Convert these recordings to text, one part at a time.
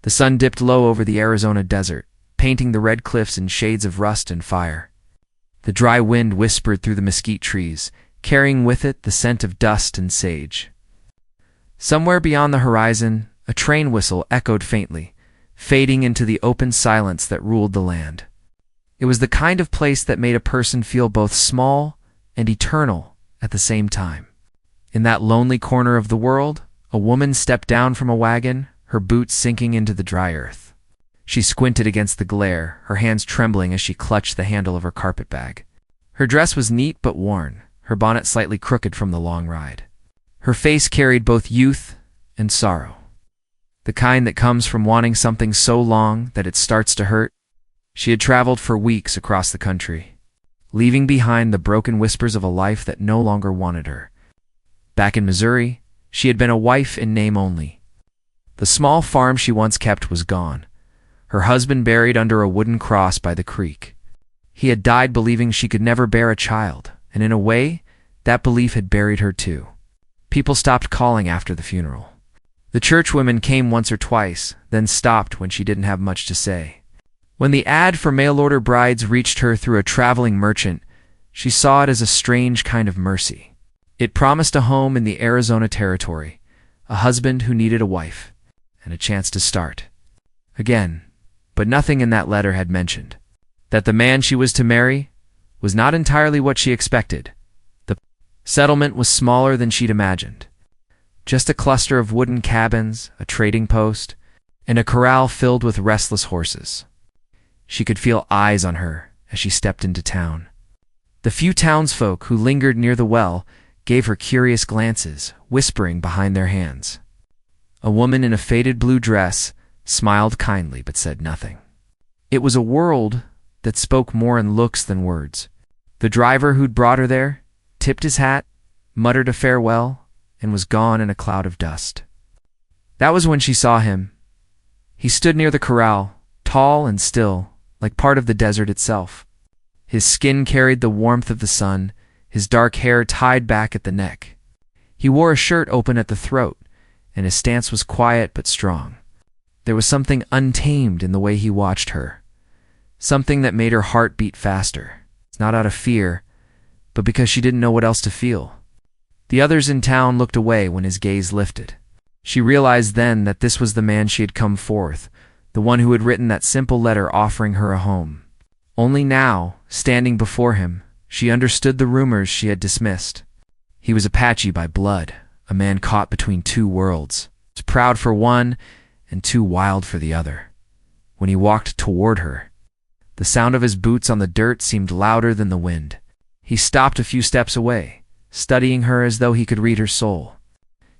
The sun dipped low over the Arizona desert, painting the red cliffs in shades of rust and fire. The dry wind whispered through the mesquite trees, carrying with it the scent of dust and sage. Somewhere beyond the horizon, a train whistle echoed faintly, fading into the open silence that ruled the land. It was the kind of place that made a person feel both small and eternal at the same time. In that lonely corner of the world, a woman stepped down from a wagon, her boots sinking into the dry earth. She squinted against the glare, her hands trembling as she clutched the handle of her carpet bag. Her dress was neat but worn, her bonnet slightly crooked from the long ride. Her face carried both youth and sorrow, the kind that comes from wanting something so long that it starts to hurt. She had traveled for weeks across the country, leaving behind the broken whispers of a life that no longer wanted her. Back in Missouri, she had been a wife in name only. The small farm she once kept was gone, her husband buried under a wooden cross by the creek. He had died believing she could never bear a child, and in a way, that belief had buried her too. People stopped calling after the funeral. The churchwomen came once or twice, then stopped when she didn't have much to say. When the ad for mail-order brides reached her through a traveling merchant, she saw it as a strange kind of mercy. It promised a home in the Arizona territory, a husband who needed a wife, and a chance to start again. But nothing in that letter had mentioned that the man she was to marry was not entirely what she expected. The settlement was smaller than she'd imagined. Just a cluster of wooden cabins, a trading post, and a corral filled with restless horses. She could feel eyes on her as she stepped into town. The few townsfolk who lingered near the well gave her curious glances, whispering behind their hands. A woman in a faded blue dress smiled kindly but said nothing. It was a world that spoke more in looks than words. The driver who'd brought her there tipped his hat, muttered a farewell, and was gone in a cloud of dust. That was when she saw him. He stood near the corral, tall and still, like part of the desert itself. His skin carried the warmth of the sun, his dark hair tied back at the neck. He wore a shirt open at the throat, and his stance was quiet but strong. There was something untamed in the way he watched her, something that made her heart beat faster, not out of fear, but because she didn't know what else to feel. The others in town looked away when his gaze lifted. She realized then that this was the man she had come forth, the one who had written that simple letter offering her a home. Only now, standing before him, she understood the rumors she had dismissed. He was Apache by blood, a man caught between two worlds, proud for one and too wild for the other. When he walked toward her, the sound of his boots on the dirt seemed louder than the wind. He stopped a few steps away, studying her as though he could read her soul.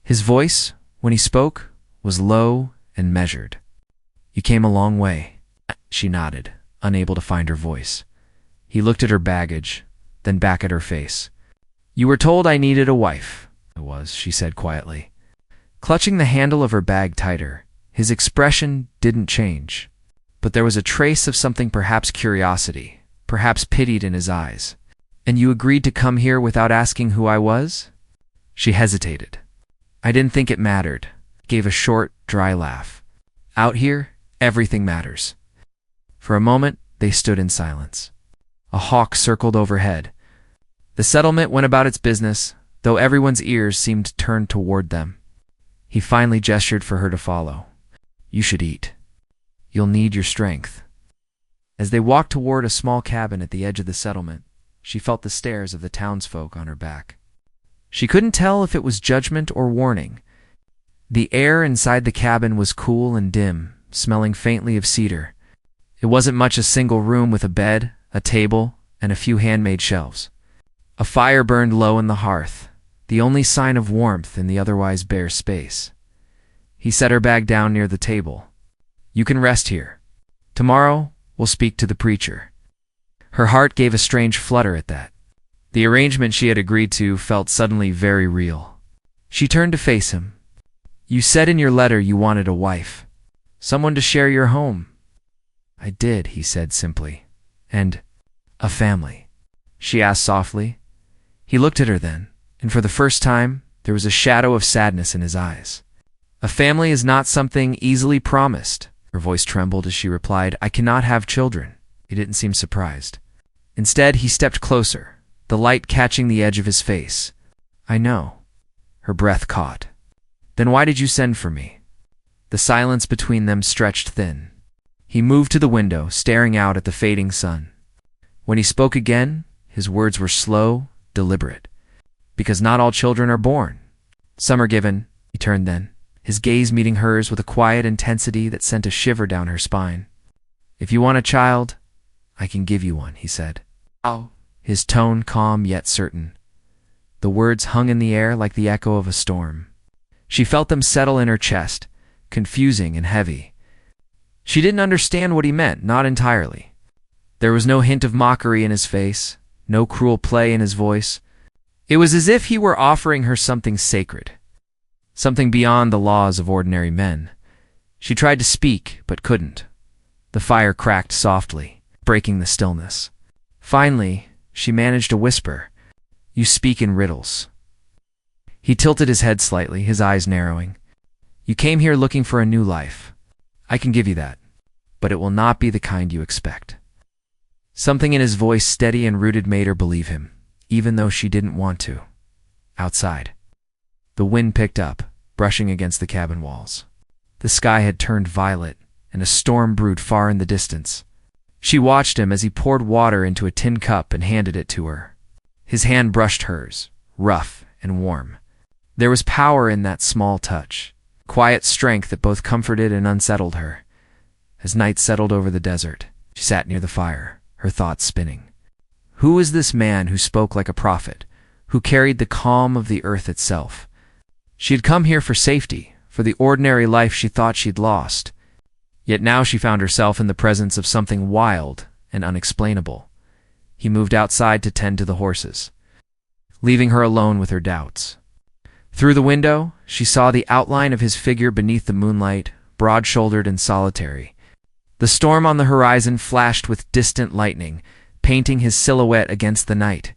His voice, when he spoke, was low and measured. "You came a long way." She nodded, unable to find her voice. He looked at her baggage, then back at her face. "You were told I needed a wife." "I was," she said quietly. Clutching the handle of her bag tighter, his expression didn't change, but there was a trace of something, perhaps curiosity, perhaps pity in his eyes. "And you agreed to come here without asking who I was?" She hesitated. "I didn't think it mattered," gave a short, dry laugh. "Out here, everything matters." For a moment, they stood in silence. A hawk circled overhead. The settlement went about its business, though everyone's ears seemed turned toward them. He finally gestured for her to follow. "You should eat. You'll need your strength." As they walked toward a small cabin at the edge of the settlement, she felt the stares of the townsfolk on her back. She couldn't tell if it was judgment or warning. The air inside the cabin was cool and dim, smelling faintly of cedar. It wasn't much a single room with a bed, a table, and a few handmade shelves. A fire burned low in the hearth, the only sign of warmth in the otherwise bare space. He set her bag down near the table. "You can rest here. Tomorrow, we'll speak to the preacher." Her heart gave a strange flutter at that. The arrangement she had agreed to felt suddenly very real. She turned to face him. "You said in your letter you wanted a wife, someone to share your home." "I did," he said simply. "And a family?" she asked softly. He looked at her then, and for the first time, there was a shadow of sadness in his eyes. "A family is not something easily promised. Her voice trembled as she replied, "I cannot have children." He didn't seem surprised. Instead, he stepped closer, the light catching the edge of his face. "I know." Her breath caught. "Then why did you send for me?" The silence between them stretched thin. He moved to the window, staring out at the fading sun. When he spoke again, his words were slow, deliberate. "Because not all children are born. Some are given," he turned then, his gaze meeting hers with a quiet intensity that sent a shiver down her spine. "If you want a child, I can give you one," he said. "Oh." His tone calm yet certain. The words hung in the air like the echo of a storm. She felt them settle in her chest, confusing and heavy. She didn't understand what he meant, not entirely. There was no hint of mockery in his face, no cruel play in his voice. It was as if he were offering her something sacred, something beyond the laws of ordinary men. She tried to speak, but couldn't. The fire cracked softly, breaking the stillness. Finally, she managed a whisper, "You speak in riddles." He tilted his head slightly, his eyes narrowing. "You came here looking for a new life. I can give you that, but it will not be the kind you expect." Something in his voice, steady and rooted, made her believe him, even though she didn't want to. Outside, the wind picked up, brushing against the cabin walls. The sky had turned violet, and a storm brewed far in the distance. She watched him as he poured water into a tin cup and handed it to her. His hand brushed hers, rough and warm. There was power in that small touch, quiet strength that both comforted and unsettled her. As night settled over the desert, she sat near the fire, her thoughts spinning. Who was this man who spoke like a prophet, who carried the calm of the earth itself? She had come here for safety, for the ordinary life she thought she'd lost. Yet now she found herself in the presence of something wild and unexplainable. He moved outside to tend to the horses, leaving her alone with her doubts. Through the window, she saw the outline of his figure beneath the moonlight, broad-shouldered and solitary. The storm on the horizon flashed with distant lightning, painting his silhouette against the night.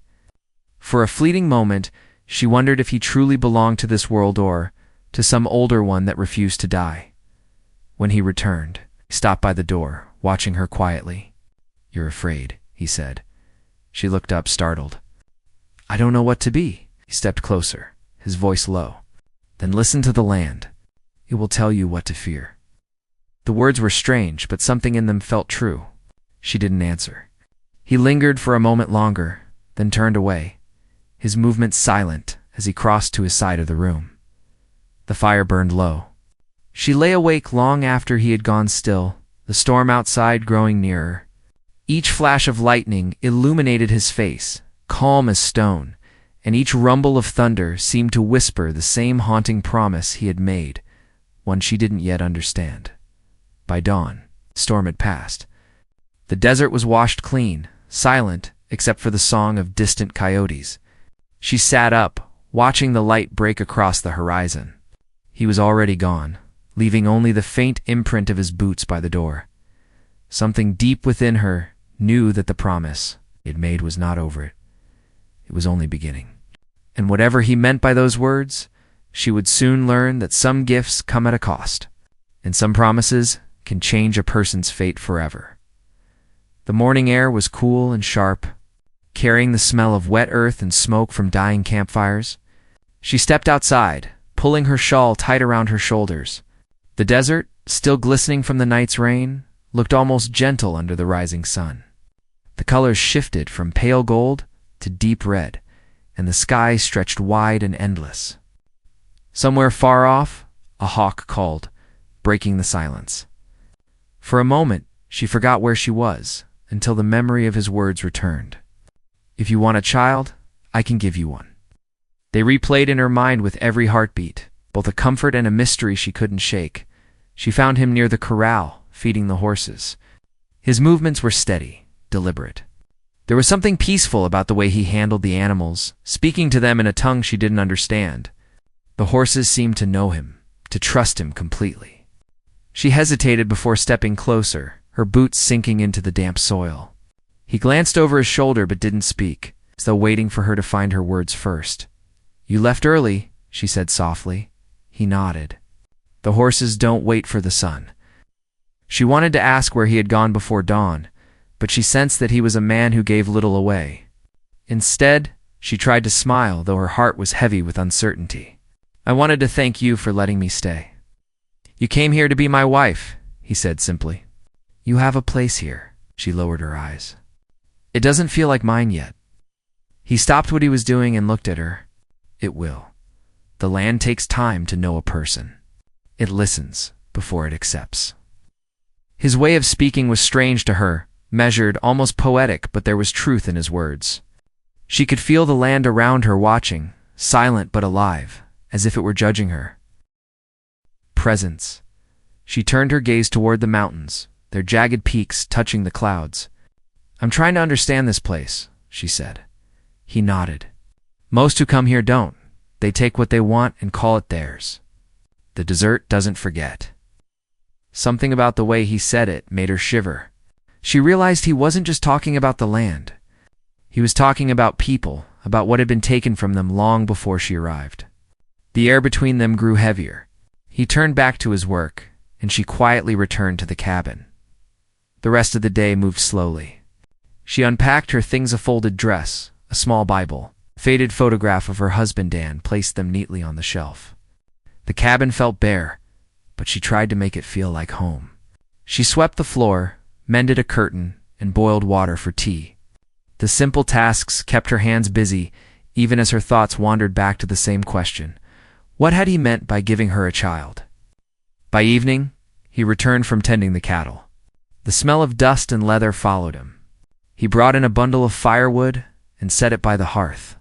For a fleeting moment, she wondered if he truly belonged to this world or to some older one that refused to die. When he returned, he stopped by the door, watching her quietly. "You're afraid," he said. She looked up, startled. "I don't know what to be." He stepped closer, his voice low. "Then listen to the land. It will tell you what to fear." The words were strange, but something in them felt true. She didn't answer. He lingered for a moment longer, then turned away, his movements silent as he crossed to his side of the room. The fire burned low. She lay awake long after he had gone still, the storm outside growing nearer. Each flash of lightning illuminated his face, calm as stone, and each rumble of thunder seemed to whisper the same haunting promise he had made, one she didn't yet understand. By dawn, the storm had passed. The desert was washed clean, silent except for the song of distant coyotes. She sat up, watching the light break across the horizon. He was already gone, leaving only the faint imprint of his boots by the door. Something deep within her knew that the promise he had made was not over it. It was only beginning. And whatever he meant by those words, she would soon learn that some gifts come at a cost, and some promises can change a person's fate forever. The morning air was cool and sharp, carrying the smell of wet earth and smoke from dying campfires. She stepped outside, pulling her shawl tight around her shoulders. The desert, still glistening from the night's rain, looked almost gentle under the rising sun. The colors shifted from pale gold to deep red, and the sky stretched wide and endless. Somewhere far off, a hawk called, breaking the silence. For a moment, she forgot where she was, until the memory of his words returned. "If you want a child, I can give you one." They replayed in her mind with every heartbeat, both a comfort and a mystery she couldn't shake. She found him near the corral, feeding the horses. His movements were steady, deliberate. There was something peaceful about the way he handled the animals, speaking to them in a tongue she didn't understand. The horses seemed to know him, to trust him completely. She hesitated before stepping closer, her boots sinking into the damp soil. He glanced over his shoulder but didn't speak, as though waiting for her to find her words first. "You left early," she said softly. He nodded. "The horses don't wait for the sun." She wanted to ask where he had gone before dawn, but she sensed that he was a man who gave little away. Instead, she tried to smile, though her heart was heavy with uncertainty. "I wanted to thank you for letting me stay." "You came here to be my wife," he said simply. "You have a place here." She lowered her eyes. "It doesn't feel like mine yet." He stopped what he was doing and looked at her. "It will. The land takes time to know a person. It listens before it accepts." His way of speaking was strange to her, measured, almost poetic, but there was truth in his words. She could feel the land around her watching, silent but alive, as if it were judging her. Presence. She turned her gaze toward the mountains, their jagged peaks touching the clouds. "I'm trying to understand this place," she said. He nodded. "Most who come here don't. They take what they want and call it theirs. The desert doesn't forget." Something about the way he said it made her shiver. She realized he wasn't just talking about the land. He was talking about people, about what had been taken from them long before she arrived. The air between them grew heavier. He turned back to his work, and she quietly returned to the cabin. The rest of the day moved slowly. She unpacked her things: a folded dress, a small Bible, a faded photograph of her husband Dan, placed them neatly on the shelf. The cabin felt bare, but she tried to make it feel like home. She swept the floor, mended a curtain, and boiled water for tea. The simple tasks kept her hands busy, even as her thoughts wandered back to the same question. What had he meant by giving her a child? By evening, he returned from tending the cattle. The smell of dust and leather followed him. He brought in a bundle of firewood and set it by the hearth.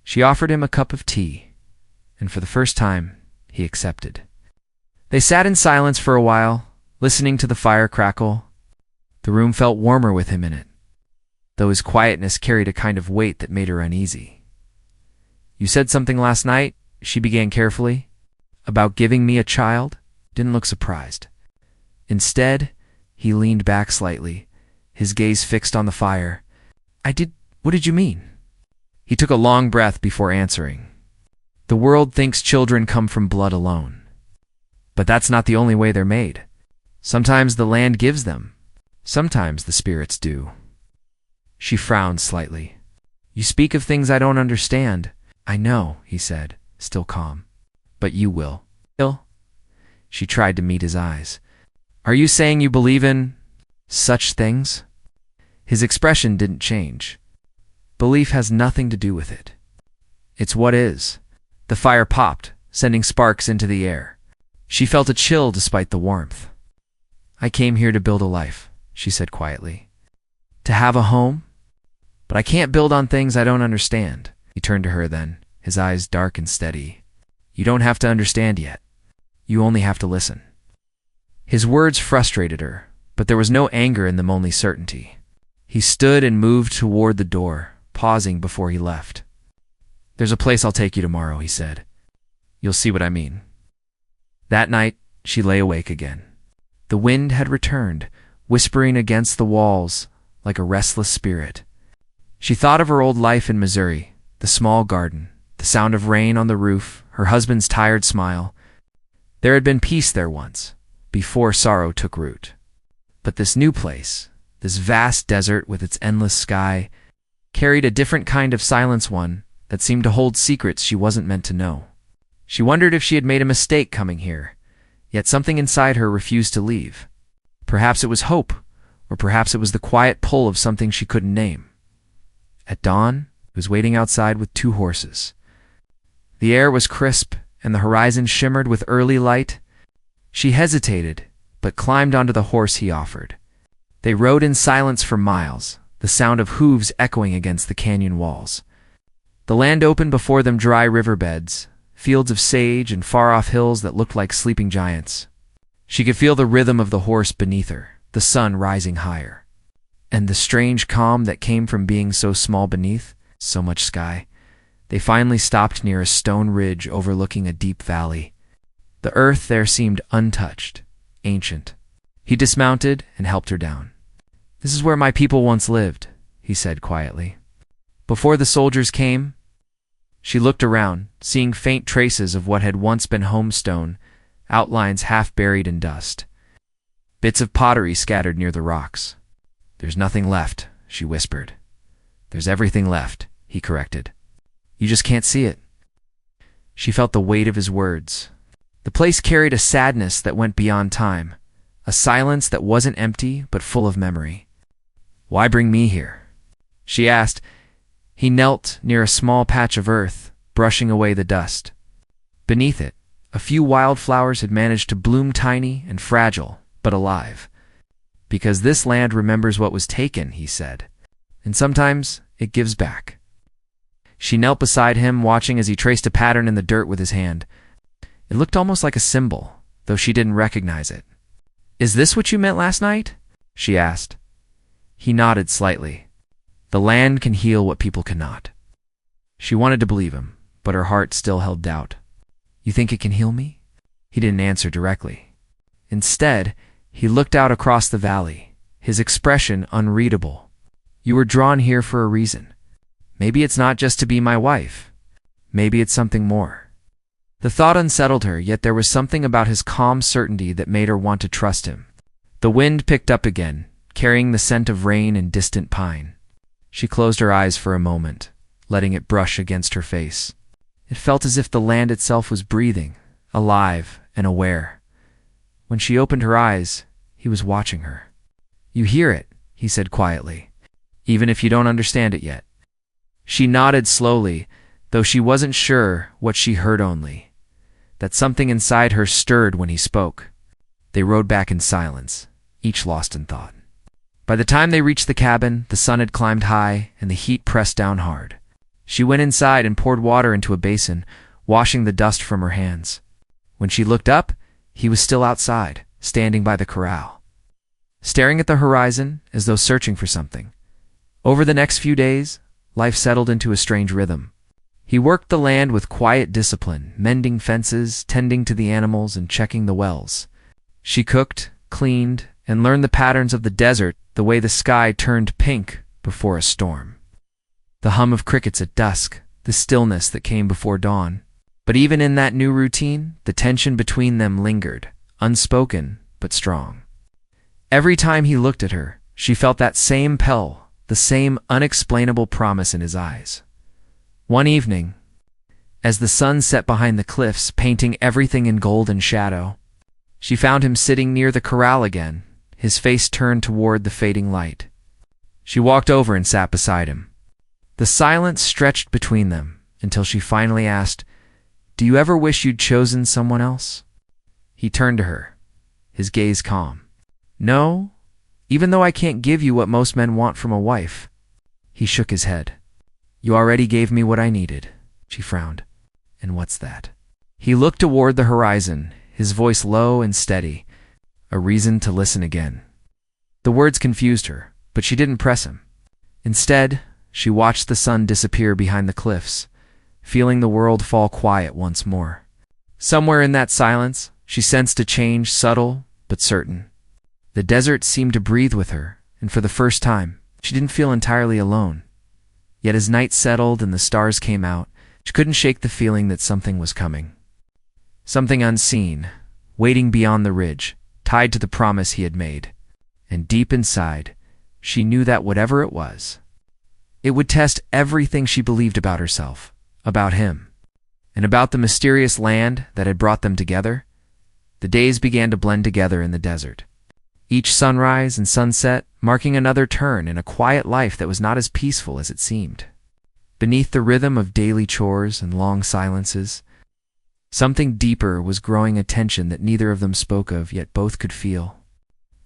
She offered him a cup of tea, and for the first time, he accepted. They sat in silence for a while, listening to the fire crackle. The room felt warmer with him in it, though his quietness carried a kind of weight that made her uneasy. "You said something last night," she began carefully, "about giving me a child?" Didn't look surprised. Instead, he leaned back slightly, his gaze fixed on the fire. What did you mean?" He took a long breath before answering. "The world thinks children come from blood alone. But that's not the only way they're made. Sometimes the land gives them. Sometimes the spirits do." She frowned slightly. "You speak of things I don't understand." "I know," he said, still calm. "But you will." She tried to meet his eyes. "Are you saying you believe in such things?" His expression didn't change. "Belief has nothing to do with it. It's what is." The fire popped, sending sparks into the air. She felt a chill despite the warmth. "I came here to build a life," she said quietly. "To have a home? But I can't build on things I don't understand." He turned to her then, his eyes dark and steady. "You don't have to understand yet. You only have to listen." His words frustrated her, but there was no anger in them, only certainty. He stood and moved toward the door, pausing before he left. "There's a place I'll take you tomorrow," he said. "You'll see what I mean." That night, she lay awake again. The wind had returned, whispering against the walls like a restless spirit. She thought of her old life in Missouri, the small garden, the sound of rain on the roof, her husband's tired smile. There had been peace there once, before sorrow took root. But this new place, this vast desert with its endless sky, carried a different kind of silence, one that seemed to hold secrets she wasn't meant to know. She wondered if she had made a mistake coming here, yet something inside her refused to leave. Perhaps it was hope, or perhaps it was the quiet pull of something she couldn't name. At dawn, he was waiting outside with 2 horses. The air was crisp, and the horizon shimmered with early light. She hesitated, but climbed onto the horse he offered. They rode in silence for miles, the sound of hooves echoing against the canyon walls. The land opened before them: dry riverbeds, fields of sage, and far-off hills that looked like sleeping giants. She could feel the rhythm of the horse beneath her, the sun rising higher. And the strange calm that came from being so small beneath so much sky. They finally stopped near a stone ridge overlooking a deep valley. The earth there seemed untouched, ancient. He dismounted and helped her down. "This is where my people once lived," he said quietly. "Before the soldiers came." She looked around, seeing faint traces of what had once been homestone, outlines half buried in dust. bits of pottery scattered near the rocks. "There's nothing left," she whispered. "There's everything left," he corrected. "You just can't see it." She felt the weight of his words. The place carried a sadness that went beyond time, a silence that wasn't empty but full of memory. "Why bring me here?" she asked. He knelt near a small patch of earth, brushing away the dust. Beneath it, a few wildflowers had managed to bloom, tiny and fragile, but alive. "Because this land remembers what was taken," he said, "and sometimes it gives back." She knelt beside him, watching as he traced a pattern in the dirt with his hand. It looked almost like a symbol, though she didn't recognize it. "Is this what you meant last night?" she asked. He nodded slightly. "The land can heal what people cannot." She wanted to believe him, but her heart still held doubt. "You think it can heal me?" He didn't answer directly. Instead, he looked out across the valley, his expression unreadable. "You were drawn here for a reason. Maybe it's not just to be my wife. Maybe it's something more." The thought unsettled her, yet there was something about his calm certainty that made her want to trust him. The wind picked up again, carrying the scent of rain and distant pine. She closed her eyes for a moment, letting it brush against her face. It felt as if the land itself was breathing, alive and aware. When she opened her eyes, he was watching her. "You hear it," he said quietly, "even if you don't understand it yet." She nodded slowly, though she wasn't sure what she heard only that something inside her stirred when he spoke. They rode back in silence, each lost in thought. By the time they reached the cabin, the sun had climbed high and the heat pressed down hard. She went inside and poured water into a basin, washing the dust from her hands. When she looked up, he was still outside, standing by the corral, staring at the horizon as though searching for something. Over the next few days, life settled into a strange rhythm. He worked the land with quiet discipline, mending fences, tending to the animals, and checking the wells. She cooked, cleaned, and learned the patterns of the desert, the way the sky turned pink before a storm. The hum of crickets at dusk, the stillness that came before dawn. But even in that new routine, the tension between them lingered, unspoken but strong. Every time he looked at her, she felt that same pull, the same unexplainable promise in his eyes. One evening, as the sun set behind the cliffs, painting everything in golden shadow, she found him sitting near the corral again, his face turned toward the fading light. She walked over and sat beside him. The silence stretched between them until she finally asked, "Do you ever wish you'd chosen someone else?" He turned to her, his gaze calm. "No, even though I can't give you what most men want from a wife." He shook his head. "You already gave me what I needed," she frowned. "And what's that?" He looked toward the horizon, his voice low and steady. "A reason to listen again." The words confused her, but she didn't press him. Instead, she watched the sun disappear behind the cliffs, feeling the world fall quiet once more. Somewhere in that silence, she sensed a change, subtle but certain. The desert seemed to breathe with her, and for the first time, she didn't feel entirely alone. Yet as night settled and the stars came out, she couldn't shake the feeling that something was coming. Something unseen, waiting beyond the ridge, tied to the promise he had made. And deep inside, she knew that whatever it was, it would test everything she believed about herself, about him, and about the mysterious land that had brought them together. The days began to blend together in the desert, each sunrise and sunset marking another turn in a quiet life that was not as peaceful as it seemed. Beneath the rhythm of daily chores and long silences, something deeper was growing, a tension that neither of them spoke of, yet both could feel.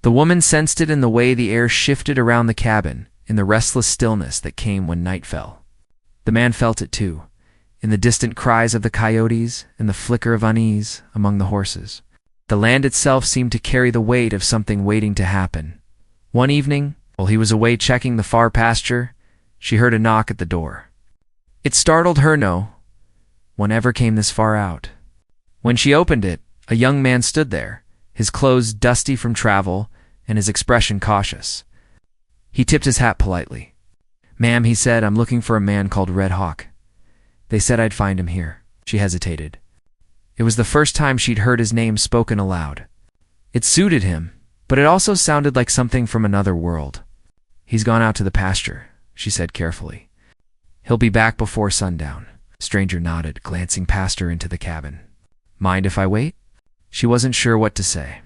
The woman sensed it in the way the air shifted around the cabin, in the restless stillness that came when night fell. The man felt it too, in the distant cries of the coyotes and the flicker of unease among the horses. The land itself seemed to carry the weight of something waiting to happen. One evening, while he was away checking the far pasture, she heard a knock at the door. It startled her. No one ever came this far out. When she opened it, a young man stood there, his clothes dusty from travel and his expression cautious. He tipped his hat politely. "Ma'am," he said, "I'm looking for a man called Red Hawk. They said I'd find him here." She hesitated. It was the first time she'd heard his name spoken aloud. It suited him, but it also sounded like something from another world. "He's gone out to the pasture," she said carefully. "He'll be back before sundown." Stranger nodded, glancing past her into the cabin. "Mind if I wait?" She wasn't sure what to say.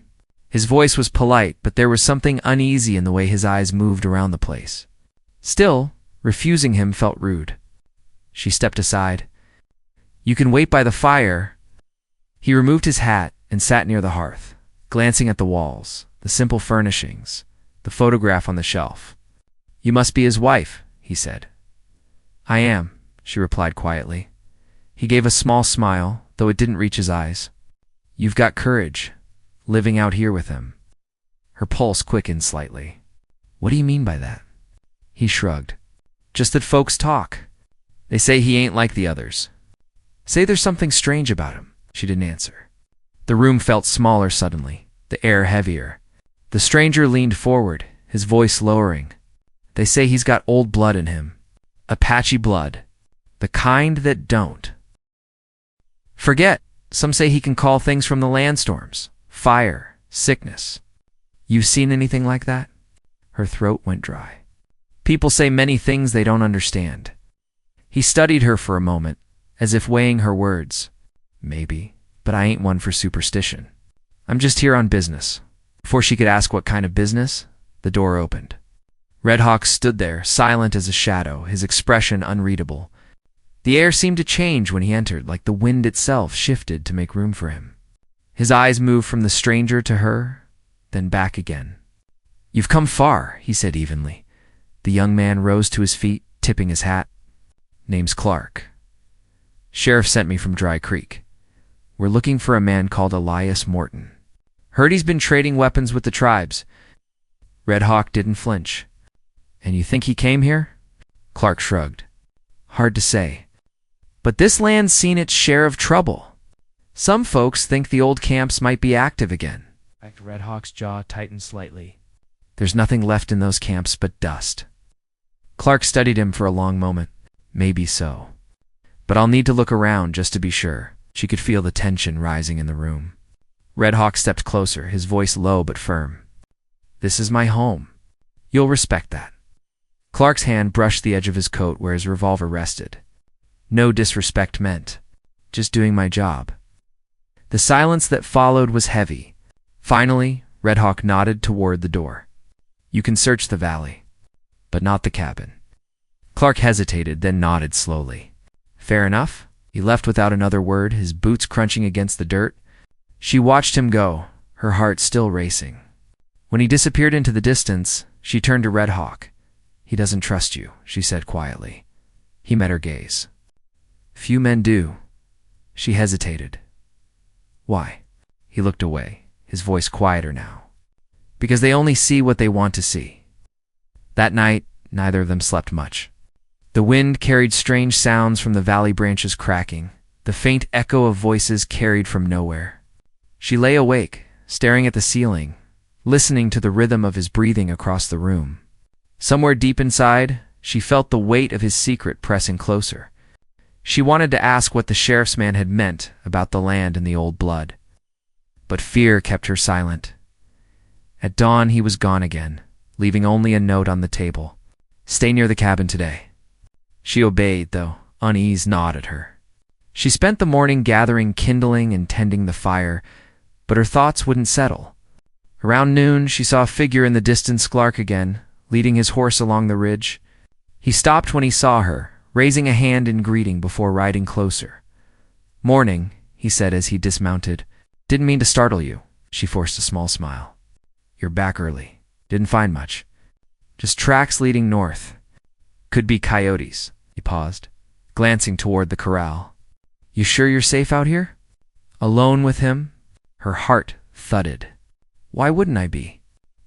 His voice was polite, but there was something uneasy in the way his eyes moved around the place. Still, refusing him felt rude. She stepped aside. "You can wait by the fire." He removed his hat and sat near the hearth, glancing at the walls, the simple furnishings, the photograph on the shelf. "You must be his wife," he said. "I am," she replied quietly. He gave a small smile, though it didn't reach his eyes. "You've got courage, living out here with him." Her pulse quickened slightly. "What do you mean by that?" He shrugged. "Just that folks talk. They say he ain't like the others. Say there's something strange about him." She didn't answer. The room felt smaller suddenly, the air heavier. The stranger leaned forward, his voice lowering. "They say he's got old blood in him. Apache blood. The kind that don't forget. Some say he can call things from the landstorms. Fire, sickness. You seen anything like that?" Her throat went dry. "People say many things they don't understand." He studied her for a moment, as if weighing her words. "Maybe, but I ain't one for superstition. I'm just here on business." Before she could ask what kind of business, the door opened. Red Hawk stood there, silent as a shadow, his expression unreadable. The air seemed to change when he entered, like the wind itself shifted to make room for him. His eyes moved from the stranger to her, then back again. "You've come far," he said evenly. The young man rose to his feet, tipping his hat. "Name's Clark. Sheriff sent me from Dry Creek. We're looking for a man called Elias Morton. Heard he's been trading weapons with the tribes." Red Hawk didn't flinch. "And you think he came here?" Clark shrugged. "Hard to say. But this land's seen its share of trouble. Some folks think the old camps might be active again." Red Hawk's jaw tightened slightly. "There's nothing left in those camps but dust." Clark studied him for a long moment. "Maybe so. But I'll need to look around just to be sure." She could feel the tension rising in the room. Red Hawk stepped closer, his voice low but firm. "This is my home. You'll respect that." Clark's hand brushed the edge of his coat where his revolver rested. No disrespect meant. Just doing my job. The silence that followed was heavy. Finally, Red Hawk nodded toward the door. "You can search the valley, but not the cabin." Clark hesitated, then nodded slowly. "Fair enough." He left without another word, his boots crunching against the dirt. She watched him go, her heart still racing. When he disappeared into the distance, she turned to Red Hawk. "He doesn't trust you," she said quietly. He met her gaze. "Few men do." She hesitated. "Why?" He looked away, his voice quieter now. "Because they only see what they want to see." That night, neither of them slept much. The wind carried strange sounds from the valley branches cracking, the faint echo of voices carried from nowhere. She lay awake, staring at the ceiling, listening to the rhythm of his breathing across the room. Somewhere deep inside, she felt the weight of his secret pressing closer. She wanted to ask what the sheriff's man had meant about the land and the old blood. But fear kept her silent. At dawn, he was gone again, leaving only a note on the table. "Stay near the cabin today." She obeyed, though unease gnawed at her. She spent the morning gathering kindling and tending the fire, but her thoughts wouldn't settle. Around noon, she saw a figure in the distance, Clark again, leading his horse along the ridge. He stopped when he saw her, raising a hand in greeting before riding closer. "Morning," he said as he dismounted. "Didn't mean to startle you." She forced a small smile. "You're back early. Didn't find much. Just tracks leading north. Could be coyotes." He paused, glancing toward the corral. "You sure you're safe out here?" Alone with him? Her heart thudded. "Why wouldn't I be?"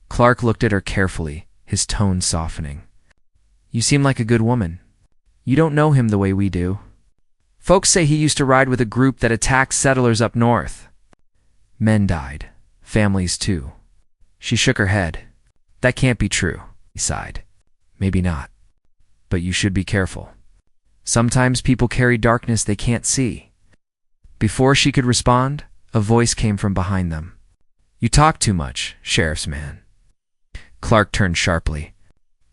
Clark looked at her carefully, his tone softening. "You seem like a good woman. You don't know him the way we do. Folks say he used to ride with a group that attacked settlers up north. Men died. Families too." She shook her head. "That can't be true," he sighed. "Maybe not. But you should be careful. Sometimes people carry darkness they can't see." Before she could respond, a voice came from behind them. You talk too much, sheriff's man. Clark turned sharply.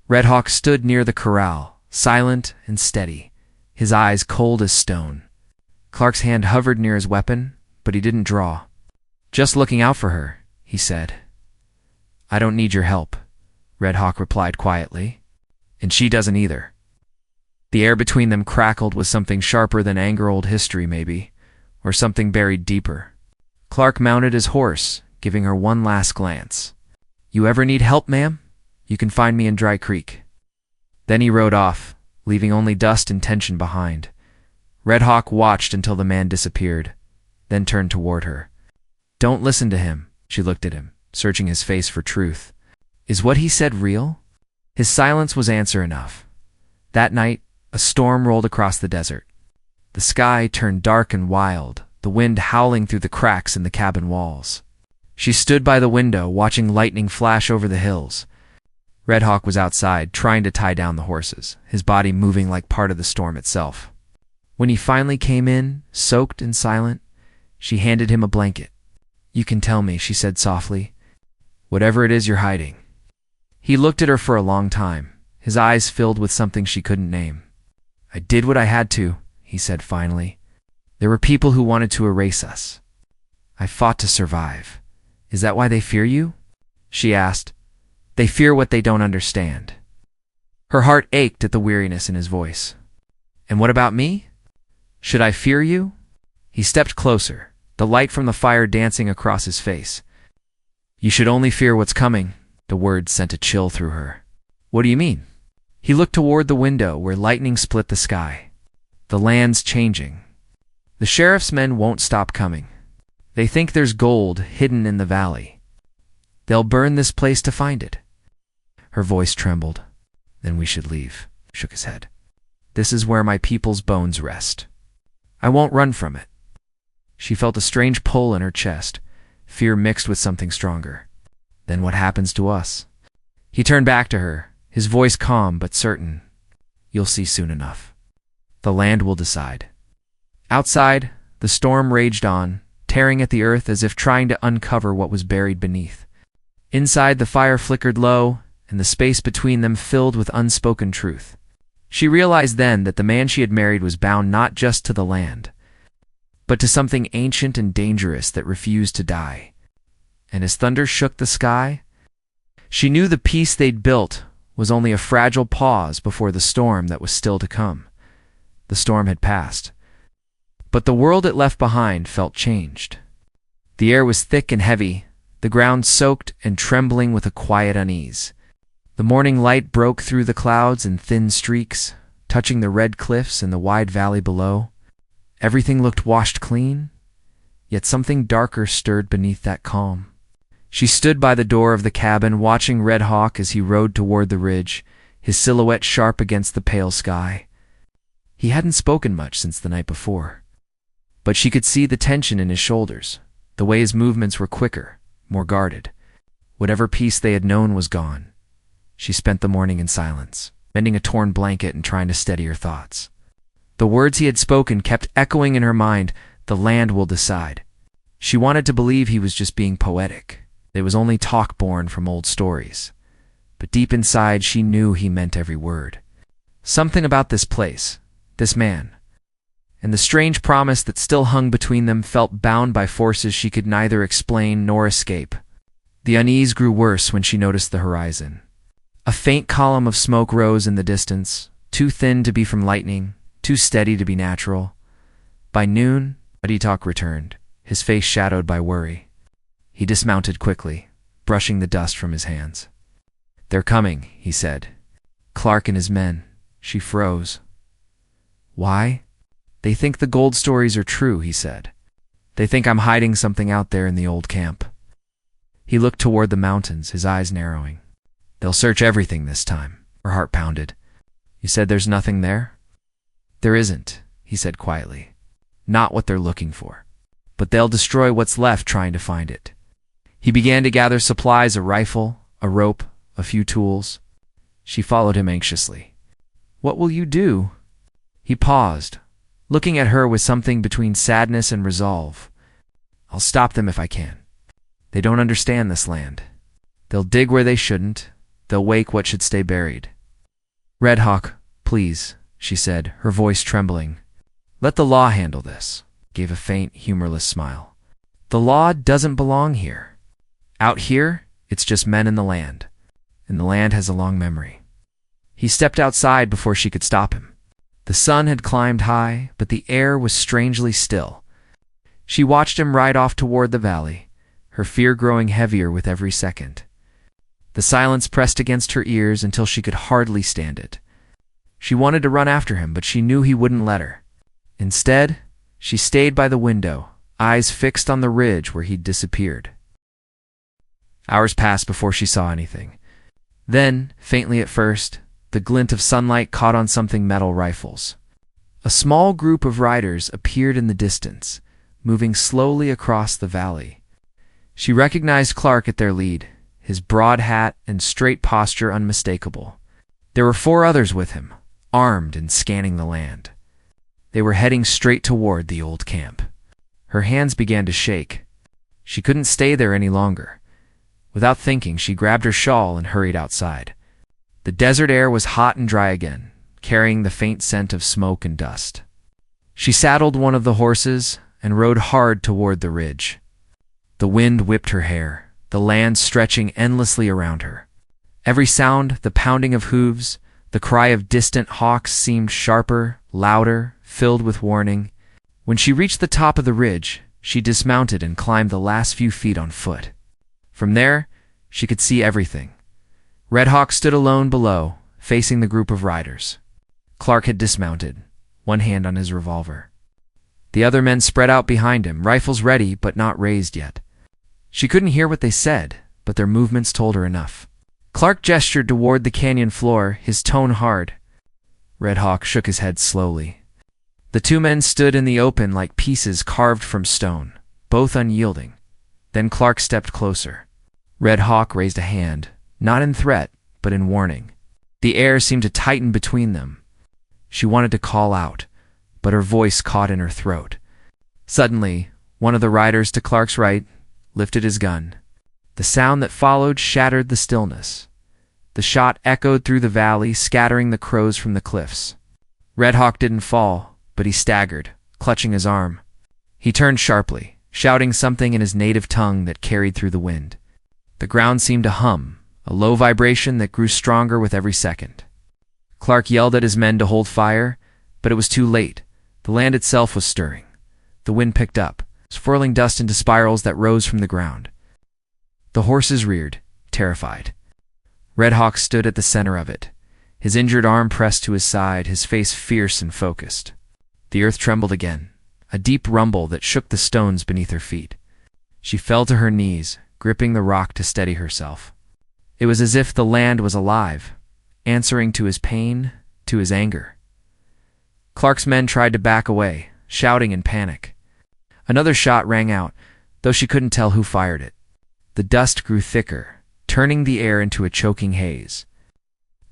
Red Hawk stood near the corral, silent and steady, his eyes cold as stone. Clark's hand hovered near his weapon, but he didn't draw. Just looking out for her, he said. I don't need your help, Red Hawk replied quietly. And she doesn't either. The air between them crackled with something sharper than anger, old history maybe, or something buried deeper. Clark mounted his horse, giving her one last glance. You ever need help, ma'am? You can find me in Dry Creek. Then he rode off, leaving only dust and tension behind. Red Hawk watched until the man disappeared, then turned toward her. Don't listen to him, she looked at him, searching his face for truth. Is what he said real? His silence was answer enough. That night, a storm rolled across the desert. The sky turned dark and wild, the wind howling through the cracks in the cabin walls. She stood by the window, watching lightning flash over the hills. Red Hawk was outside, trying to tie down the horses, his body moving like part of the storm itself. When he finally came in, soaked and silent, she handed him a blanket. You can tell me, she said softly. Whatever it is you're hiding. He looked at her for a long time, his eyes filled with something she couldn't name. I did what I had to, he said finally. There were people who wanted to erase us. I fought to survive. Is that why they fear you? She asked. They fear what they don't understand. Her heart ached at the weariness in his voice. And what about me? Should I fear you? He stepped closer, the light from the fire dancing across his face. You should only fear what's coming. The words sent a chill through her. What do you mean? He looked toward the window where lightning split the sky. The land's changing. The sheriff's men won't stop coming. They think there's gold hidden in the valley. They'll burn this place to find it. Her voice trembled. Then we should leave, shook his head. This is where my people's bones rest. I won't run from it. She felt a strange pull in her chest, fear mixed with something stronger. Then what happens to us? He turned back to her, his voice calm but certain. You'll see soon enough. The land will decide. Outside, the storm raged on, tearing at the earth as if trying to uncover what was buried beneath. Inside, the fire flickered low, and the space between them filled with unspoken truth. She realized then that the man she had married was bound not just to the land, but to something ancient and dangerous that refused to die. And as thunder shook the sky, she knew the peace they'd built was only a fragile pause before the storm that was still to come. The storm had passed, but the world it left behind felt changed. The air was thick and heavy, the ground soaked and trembling with a quiet unease. The morning light broke through the clouds in thin streaks, touching the red cliffs and the wide valley below. Everything looked washed clean, yet something darker stirred beneath that calm. She stood by the door of the cabin, watching Red Hawk as he rode toward the ridge, his silhouette sharp against the pale sky. He hadn't spoken much since the night before, but she could see the tension in his shoulders, the way his movements were quicker, more guarded. Whatever peace they had known was gone. She spent the morning in silence, mending a torn blanket and trying to steady her thoughts. The words he had spoken kept echoing in her mind, the land will decide. She wanted to believe he was just being poetic. It was only talk born from old stories. But deep inside, she knew he meant every word. Something about this place, this man, and the strange promise that still hung between them felt bound by forces she could neither explain nor escape. The unease grew worse when she noticed the horizon. A faint column of smoke rose in the distance, too thin to be from lightning, too steady to be natural. By noon, Aditok returned, his face shadowed by worry. He dismounted quickly, brushing the dust from his hands. They're coming, he said. Clark and his men. She froze. Why? They think the gold stories are true, he said. They think I'm hiding something out there in the old camp. He looked toward the mountains, his eyes narrowing. They'll search everything this time. Her heart pounded. You said there's nothing there? There isn't, he said quietly. Not what they're looking for. But they'll destroy what's left trying to find it. He began to gather supplies, a rifle, a rope, a few tools. She followed him anxiously. What will you do? He paused, looking at her with something between sadness and resolve. I'll stop them if I can. They don't understand this land. They'll dig where they shouldn't. They'll wake what should stay buried. Red Hawk, please, she said, her voice trembling. Let the law handle this, gave a faint, humorless smile. The law doesn't belong here. Out here, it's just men in the land, and the land has a long memory. He stepped outside before she could stop him. The sun had climbed high, but the air was strangely still. She watched him ride off toward the valley, her fear growing heavier with every second. The silence pressed against her ears until she could hardly stand it. She wanted to run after him, but she knew he wouldn't let her. Instead, she stayed by the window, eyes fixed on the ridge where he'd disappeared. Hours passed before she saw anything. Then, faintly at first, the glint of sunlight caught on something metal rifles. A small group of riders appeared in the distance, moving slowly across the valley. She recognized Clark at their lead, his broad hat and straight posture unmistakable. There were 4 others with him, armed and scanning the land. They were heading straight toward the old camp. Her hands began to shake. She couldn't stay there any longer. Without thinking, she grabbed her shawl and hurried outside. The desert air was hot and dry again, carrying the faint scent of smoke and dust. She saddled one of the horses and rode hard toward the ridge. The wind whipped her hair, the land stretching endlessly around her. Every sound, the pounding of hooves, the cry of distant hawks seemed sharper, louder, filled with warning. When she reached the top of the ridge, she dismounted and climbed the last few feet on foot. From there, she could see everything. Red Hawk stood alone below, facing the group of riders. Clark had dismounted, one hand on his revolver. The other men spread out behind him, rifles ready but not raised yet. She couldn't hear what they said, but their movements told her enough. Clark gestured toward the canyon floor, his tone hard. Red Hawk shook his head slowly. The 2 men stood in the open like pieces carved from stone, both unyielding. Then Clark stepped closer. Red Hawk raised a hand, not in threat, but in warning. The air seemed to tighten between them. She wanted to call out, but her voice caught in her throat. Suddenly, one of the riders to Clark's right lifted his gun. The sound that followed shattered the stillness. The shot echoed through the valley, scattering the crows from the cliffs. Red Hawk didn't fall, but he staggered, clutching his arm. He turned sharply, shouting something in his native tongue that carried through the wind. The ground seemed to hum, a low vibration that grew stronger with every second. Clark yelled at his men to hold fire, but it was too late. The land itself was stirring. The wind picked up, swirling dust into spirals that rose from the ground. The horses reared, terrified. Red Hawk stood at the center of it, his injured arm pressed to his side, his face fierce and focused. The earth trembled again, a deep rumble that shook the stones beneath her feet. She fell to her knees, gripping the rock to steady herself. It was as if the land was alive, answering to his pain, to his anger. Clark's men tried to back away, shouting in panic. Another shot rang out, though she couldn't tell who fired it. The dust grew thicker, turning the air into a choking haze.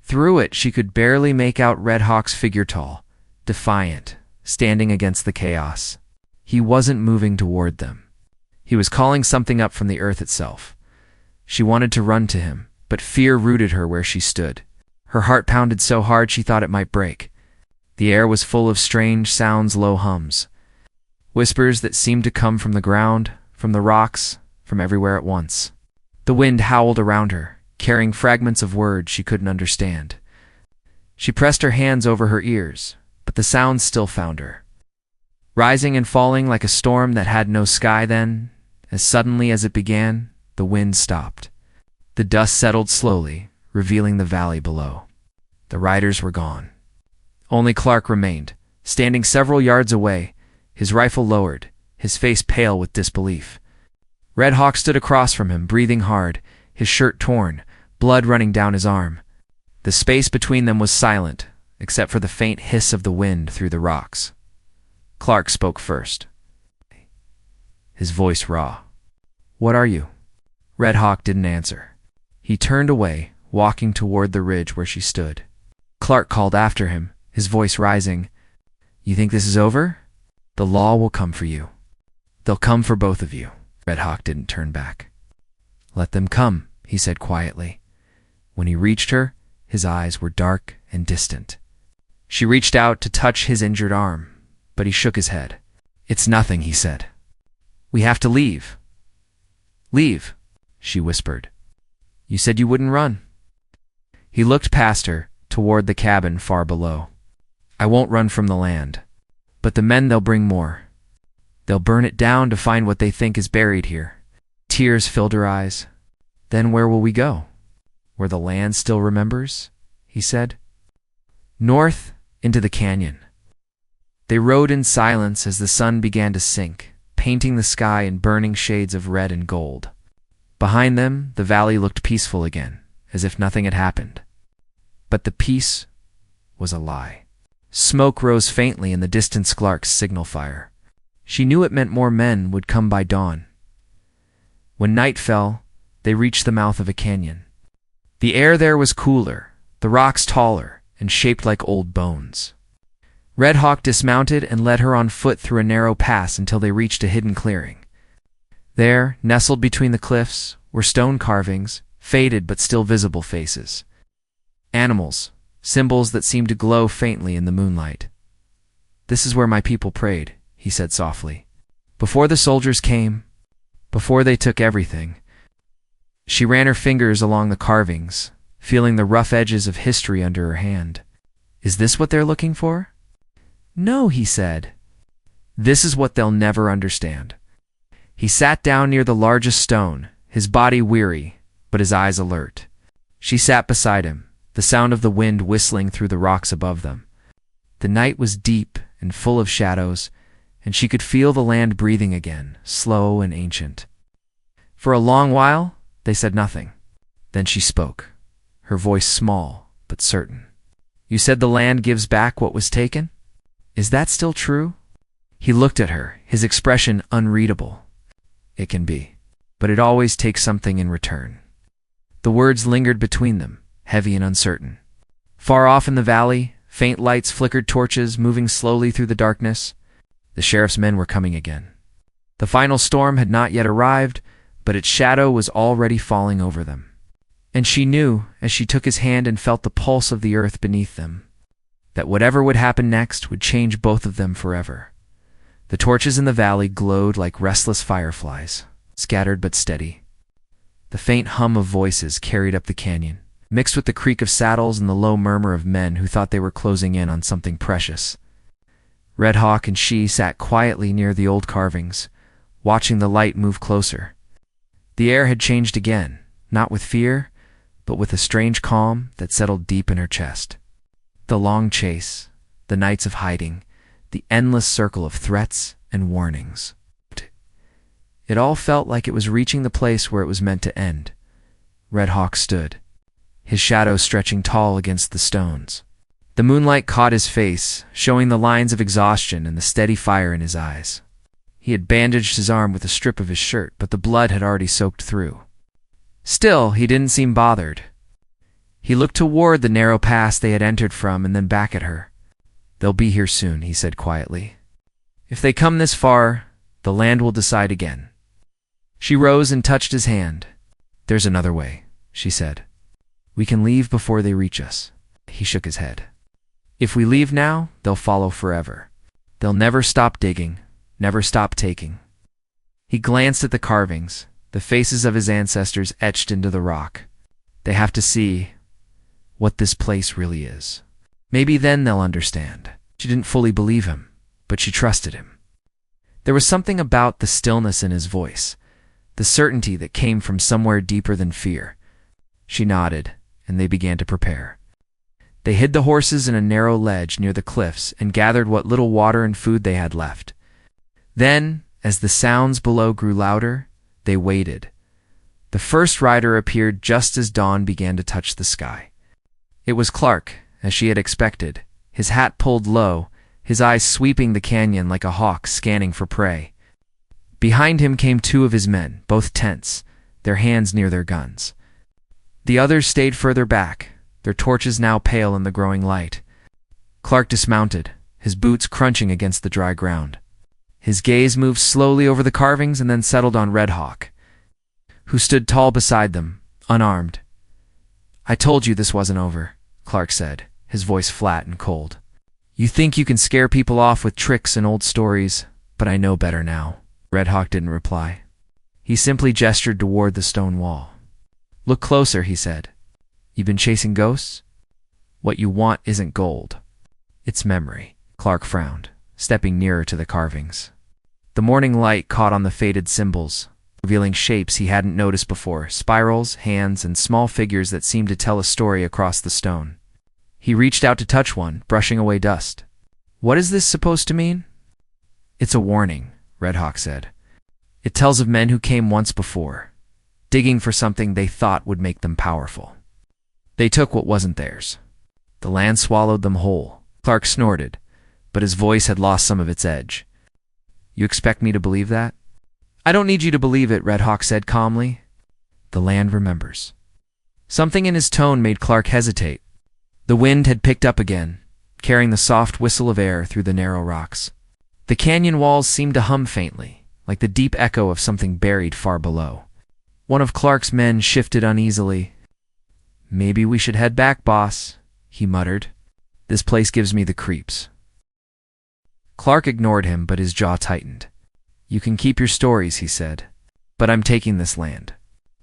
Through it, she could barely make out Red Hawk's figure, tall, defiant, standing against the chaos. He wasn't moving toward them. He was calling something up from the earth itself. She wanted to run to him, but fear rooted her where she stood. Her heart pounded so hard she thought it might break. The air was full of strange sounds, low hums. Whispers that seemed to come from the ground, from the rocks, from everywhere at once. The wind howled around her, carrying fragments of words she couldn't understand. She pressed her hands over her ears, but the sounds still found her. Rising and falling like a storm that had no sky then, as suddenly as it began, the wind stopped. The dust settled slowly, revealing the valley below. The riders were gone. Only Clark remained, standing several yards away, his rifle lowered, his face pale with disbelief. Red Hawk stood across from him, breathing hard, his shirt torn, blood running down his arm. The space between them was silent, except for the faint hiss of the wind through the rocks. Clark spoke first, his voice raw. "What are you?" Red Hawk didn't answer. He turned away, walking toward the ridge where she stood. Clark called after him, his voice rising. "You think this is over? The law will come for you. They'll come for both of you." Red Hawk didn't turn back. "Let them come," he said quietly. When he reached her, his eyes were dark and distant. She reached out to touch his injured arm, but he shook his head. "It's nothing," he said. "We have to leave." "Leave," she whispered. "You said you wouldn't run." He looked past her, toward the cabin far below. "I won't run from the land. But the men, they'll bring more. They'll burn it down to find what they think is buried here." Tears filled her eyes. "Then where will we go? Where the land still remembers?" he said. "North, into the canyon." They rode in silence as the sun began to sink, painting the sky in burning shades of red and gold. Behind them, the valley looked peaceful again, as if nothing had happened. But the peace was a lie. Smoke rose faintly in the distant Sklark's signal fire. She knew it meant more men would come by dawn. When night fell, they reached the mouth of a canyon. The air there was cooler, the rocks taller, and shaped like old bones. Red Hawk dismounted and led her on foot through a narrow pass until they reached a hidden clearing. There, nestled between the cliffs, were stone carvings, faded but still visible faces. Animals, symbols that seemed to glow faintly in the moonlight. "This is where my people prayed," he said softly. "Before the soldiers came, before they took everything." She ran her fingers along the carvings, feeling the rough edges of history under her hand. "Is this what they're looking for?" "No," he said. "This is what they'll never understand." He sat down near the largest stone, his body weary, but his eyes alert. She sat beside him, the sound of the wind whistling through the rocks above them. The night was deep and full of shadows, and she could feel the land breathing again, slow and ancient. For a long while, they said nothing. Then she spoke, her voice small but certain. "You said the land gives back what was taken? Is that still true?" He looked at her, his expression unreadable. "It can be, but it always takes something in return." The words lingered between them, heavy and uncertain. Far off in the valley, faint lights flickered, torches moving slowly through the darkness. The sheriff's men were coming again. The final storm had not yet arrived, but its shadow was already falling over them. And she knew, as she took his hand and felt the pulse of the earth beneath them, that whatever would happen next would change both of them forever. The torches in the valley glowed like restless fireflies, scattered but steady. The faint hum of voices carried up the canyon, mixed with the creak of saddles and the low murmur of men who thought they were closing in on something precious. Red Hawk and she sat quietly near the old carvings, watching the light move closer. The air had changed again, not with fear, but with a strange calm that settled deep in her chest. The long chase, the nights of hiding, the endless circle of threats and warnings. It all felt like it was reaching the place where it was meant to end. Red Hawk stood, his shadow stretching tall against the stones. The moonlight caught his face, showing the lines of exhaustion and the steady fire in his eyes. He had bandaged his arm with a strip of his shirt, but the blood had already soaked through. Still, he didn't seem bothered. He looked toward the narrow pass they had entered from and then back at her. "They'll be here soon," he said quietly. "If they come this far, the land will decide again." She rose and touched his hand. "There's another way," she said. "We can leave before they reach us." He shook his head. "If we leave now, they'll follow forever. They'll never stop digging, never stop taking." He glanced at the carvings, the faces of his ancestors etched into the rock. "They have to see what this place really is. Maybe then they'll understand." She didn't fully believe him, but she trusted him. There was something about the stillness in his voice, the certainty that came from somewhere deeper than fear. She nodded, and they began to prepare. They hid the horses in a narrow ledge near the cliffs and gathered what little water and food they had left. Then, as the sounds below grew louder, they waited. The first rider appeared just as dawn began to touch the sky. It was Clark, as she had expected, his hat pulled low, his eyes sweeping the canyon like a hawk scanning for prey. Behind him came two of his men, both tense, their hands near their guns. The others stayed further back, their torches now pale in the growing light. Clark dismounted, his boots crunching against the dry ground. His gaze moved slowly over the carvings and then settled on Red Hawk. who stood tall beside them, unarmed. "I told you this wasn't over," Clark said, his voice flat and cold. "You think you can scare people off with tricks and old stories, but I know better now." Red Hawk didn't reply. He simply gestured toward the stone wall. "Look closer," he said. "You've been chasing ghosts? What you want isn't gold. It's memory." Clark frowned, stepping nearer to the carvings. The morning light caught on the faded symbols, revealing shapes he hadn't noticed before, spirals, hands, and small figures that seemed to tell a story across the stone. He reached out to touch one, brushing away dust. "What is this supposed to mean?" "It's a warning," Red Hawk said. "It tells of men who came once before, digging for something they thought would make them powerful. They took what wasn't theirs. The land swallowed them whole." Clark snorted, but his voice had lost some of its edge. "You expect me to believe that?" "I don't need you to believe it," Red Hawk said calmly. "The land remembers." Something in his tone made Clark hesitate. The wind had picked up again, carrying the soft whistle of air through the narrow rocks. The canyon walls seemed to hum faintly, like the deep echo of something buried far below. One of Clark's men shifted uneasily. "Maybe we should head back, boss," he muttered. "This place gives me the creeps." Clark ignored him, but his jaw tightened. "You can keep your stories," he said, "but I'm taking this land.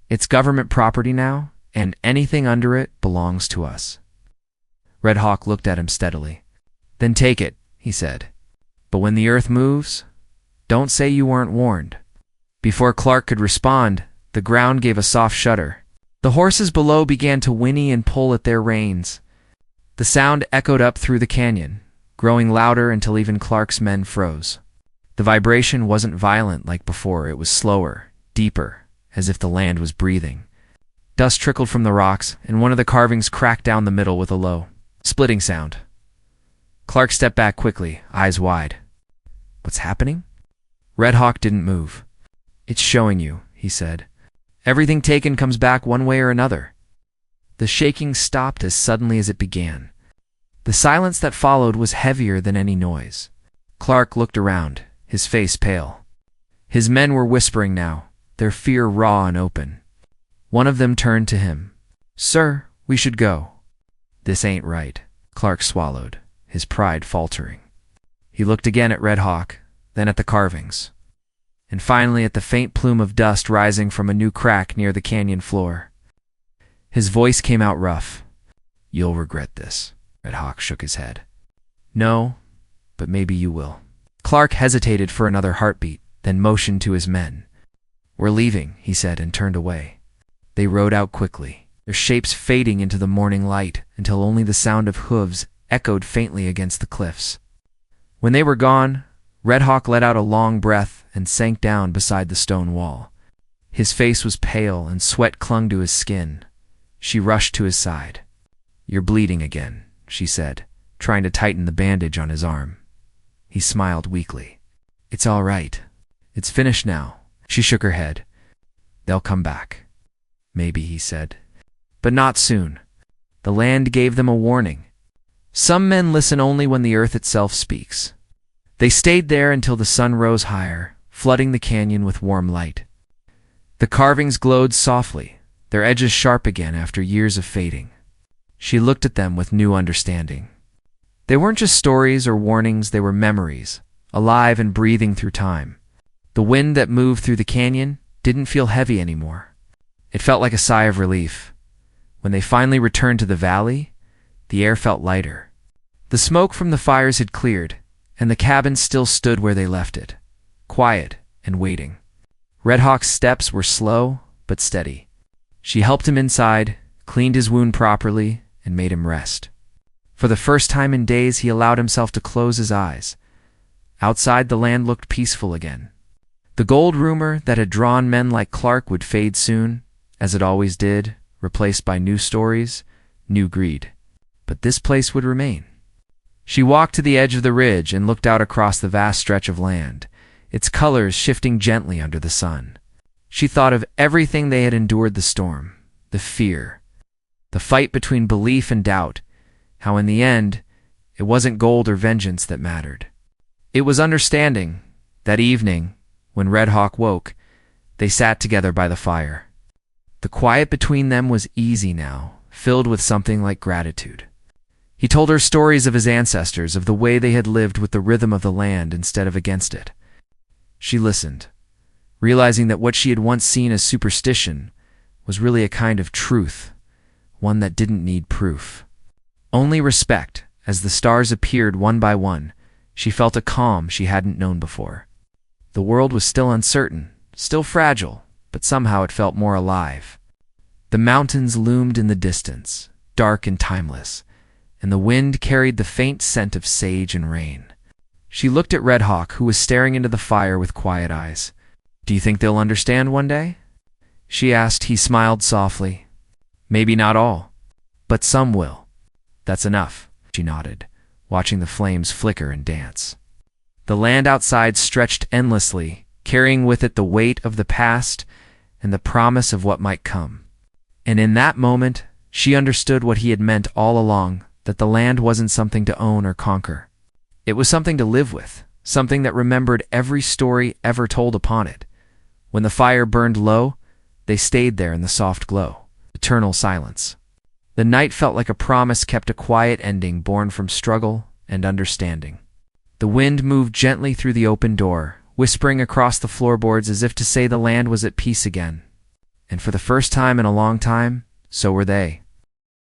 It's government property now, and anything under it belongs to us." Red Hawk looked at him steadily. "Then take it," he said. "But when the earth moves, don't say you weren't warned." Before Clark could respond, the ground gave a soft shudder. The horses below began to whinny and pull at their reins. The sound echoed up through the canyon, growing louder until even Clark's men froze. The vibration wasn't violent like before. It was slower, deeper, as if the land was breathing. Dust trickled from the rocks, and one of the carvings cracked down the middle with a low, splitting sound. Clark stepped back quickly, eyes wide. "What's happening?" Red Hawk didn't move. "It's showing you," he said. "Everything taken comes back one way or another." The shaking stopped as suddenly as it began. The silence that followed was heavier than any noise. Clark looked around, his face pale. His men were whispering now, their fear raw and open. One of them turned to him. "Sir, we should go." "This ain't right." Clark swallowed, his pride faltering. He looked again at Red Hawk, then at the carvings, and finally at the faint plume of dust rising from a new crack near the canyon floor. His voice came out rough. "You'll regret this." Red Hawk shook his head. "No, but maybe you will." Clark hesitated for another heartbeat, then motioned to his men. "We're leaving," he said, and turned away. They rode out quickly, their shapes fading into the morning light until only the sound of hooves echoed faintly against the cliffs. When they were gone, Red Hawk let out a long breath and sank down beside the stone wall. His face was pale and sweat clung to his skin. She rushed to his side. "You're bleeding again," she said, trying to tighten the bandage on his arm. He smiled weakly. "It's all right. It's finished now." She shook her head. "They'll come back." "Maybe," he said. "But not soon. The land gave them a warning. Some men listen only when the earth itself speaks." They stayed there until the sun rose higher, flooding the canyon with warm light. The carvings glowed softly, their edges sharp again after years of fading. She looked at them with new understanding. They weren't just stories or warnings, they were memories, alive and breathing through time. The wind that moved through the canyon didn't feel heavy anymore. It felt like a sigh of relief. When they finally returned to the valley, the air felt lighter. The smoke from the fires had cleared, and the cabin still stood where they left it, quiet and waiting. Red Hawk's steps were slow but steady. She helped him inside, cleaned his wound properly, and made him rest. For the first time in days, he allowed himself to close his eyes. Outside, the land looked peaceful again. The gold rumor that had drawn men like Clark would fade soon, as it always did, replaced by new stories, new greed. But this place would remain. She walked to the edge of the ridge and looked out across the vast stretch of land, its colors shifting gently under the sun. She thought of everything they had endured: the storm, the fear, the fight between belief and doubt, how in the end, it wasn't gold or vengeance that mattered. It was understanding. That evening, when Red Hawk woke, they sat together by the fire. The quiet between them was easy now, filled with something like gratitude. He told her stories of his ancestors, of the way they had lived with the rhythm of the land instead of against it. She listened, realizing that what she had once seen as superstition was really a kind of truth, one that didn't need proof. Only respect. As the stars appeared one by one, she felt a calm she hadn't known before. The world was still uncertain, still fragile, but somehow it felt more alive. The mountains loomed in the distance, dark and timeless, and the wind carried the faint scent of sage and rain. She looked at Red Hawk, who was staring into the fire with quiet eyes. "Do you think they'll understand one day?" she asked. He smiled softly. "Maybe not all, but some will. That's enough," she nodded, watching the flames flicker and dance. The land outside stretched endlessly, carrying with it the weight of the past and the promise of what might come. And in that moment, she understood what he had meant all along, that the land wasn't something to own or conquer. It was something to live with, something that remembered every story ever told upon it. When the fire burned low, they stayed there in the soft glow, eternal silence. The night felt like a promise kept, a quiet ending born from struggle and understanding. The wind moved gently through the open door, whispering across the floorboards as if to say the land was at peace again. And for the first time in a long time, so were they.